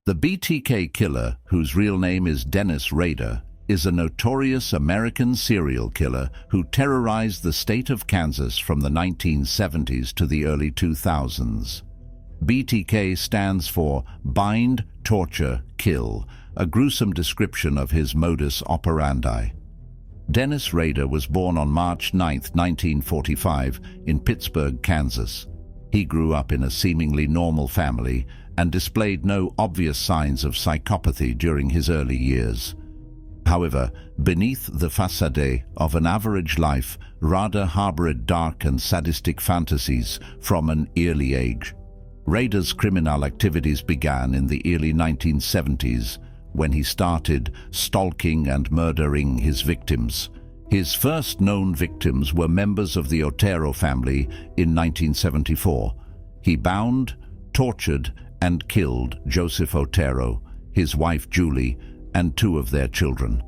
The BTK Killer, whose real name is Dennis Rader, is a notorious American serial killer who terrorized the state of Kansas from the 1970s to the early 2000s. BTK stands for Bind, Torture, Kill, a gruesome description of his modus operandi. Dennis Rader was born on March 9, 1945, in Pittsburgh, Kansas. He grew up in a seemingly normal family and displayed no obvious signs of psychopathy during his early years. However, beneath the facade of an average life, Rader harbored dark and sadistic fantasies from an early age. Rader's criminal activities began in the early 1970s when he started stalking and murdering his victims. His first known victims were members of the Otero family in 1974. He bound, tortured, and killed Joseph Otero, his wife Julie, and 2 of their children.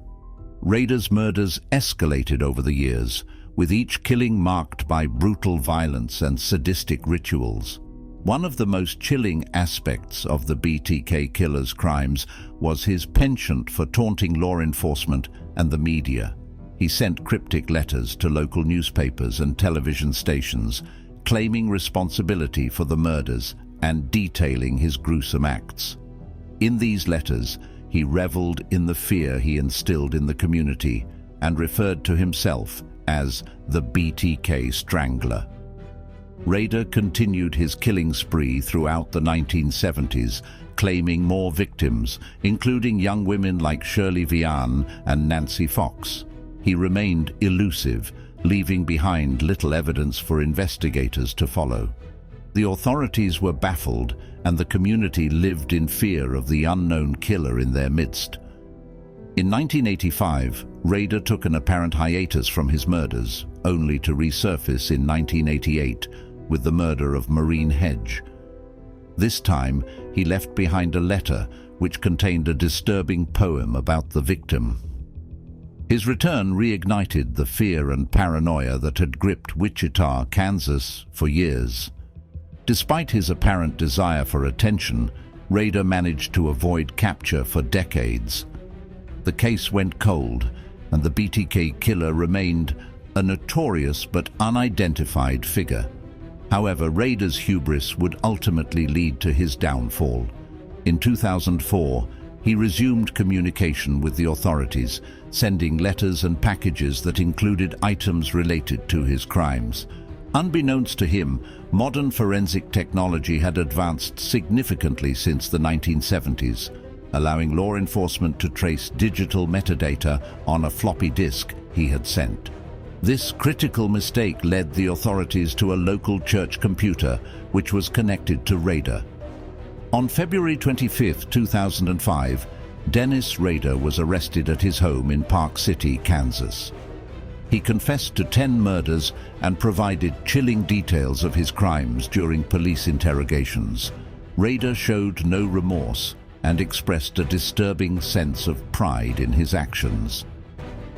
Rader's murders escalated over the years, with each killing marked by brutal violence and sadistic rituals. One of the most chilling aspects of the BTK Killer's crimes was his penchant for taunting law enforcement and the media. He sent cryptic letters to local newspapers and television stations, claiming responsibility for the murders and detailing his gruesome acts. In these letters, he reveled in the fear he instilled in the community and referred to himself as the BTK Strangler. Rader continued his killing spree throughout the 1970s, claiming more victims, including young women like Shirley Vian and Nancy Fox. He remained elusive, leaving behind little evidence for investigators to follow. The authorities were baffled, and the community lived in fear of the unknown killer in their midst. In 1985, Rader took an apparent hiatus from his murders, only to resurface in 1988 with the murder of Maureen Hedge. This time, he left behind a letter which contained a disturbing poem about the victim. His return reignited the fear and paranoia that had gripped Wichita, Kansas, for years. Despite his apparent desire for attention, Rader managed to avoid capture for decades. The case went cold, and the BTK Killer remained a notorious but unidentified figure. However, Rader's hubris would ultimately lead to his downfall. In 2004, he resumed communication with the authorities, sending letters and packages that included items related to his crimes. Unbeknownst to him, modern forensic technology had advanced significantly since the 1970s, allowing law enforcement to trace digital metadata on a floppy disk he had sent. This critical mistake led the authorities to a local church computer, which was connected to Rader. On February 25, 2005, Dennis Rader was arrested at his home in Park City, Kansas. He confessed to 10 murders and provided chilling details of his crimes during police interrogations. Rader showed no remorse and expressed a disturbing sense of pride in his actions.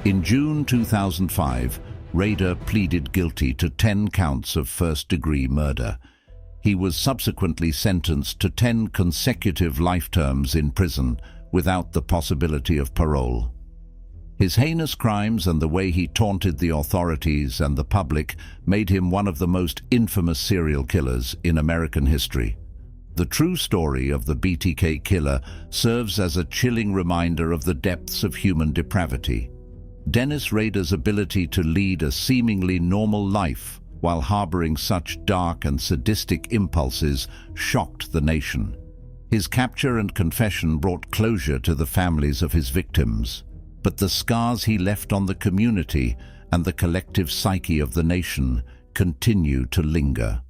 In June 2005, Rader pleaded guilty to 10 counts of first-degree murder. He was subsequently sentenced to 10 consecutive life terms in prison without the possibility of parole. His heinous crimes and the way he taunted the authorities and the public made him one of the most infamous serial killers in American history. The true story of the BTK Killer serves as a chilling reminder of the depths of human depravity. Dennis Rader's ability to lead a seemingly normal life while harboring such dark and sadistic impulses shocked the nation. His capture and confession brought closure to the families of his victims, but the scars he left on the community and the collective psyche of the nation continue to linger.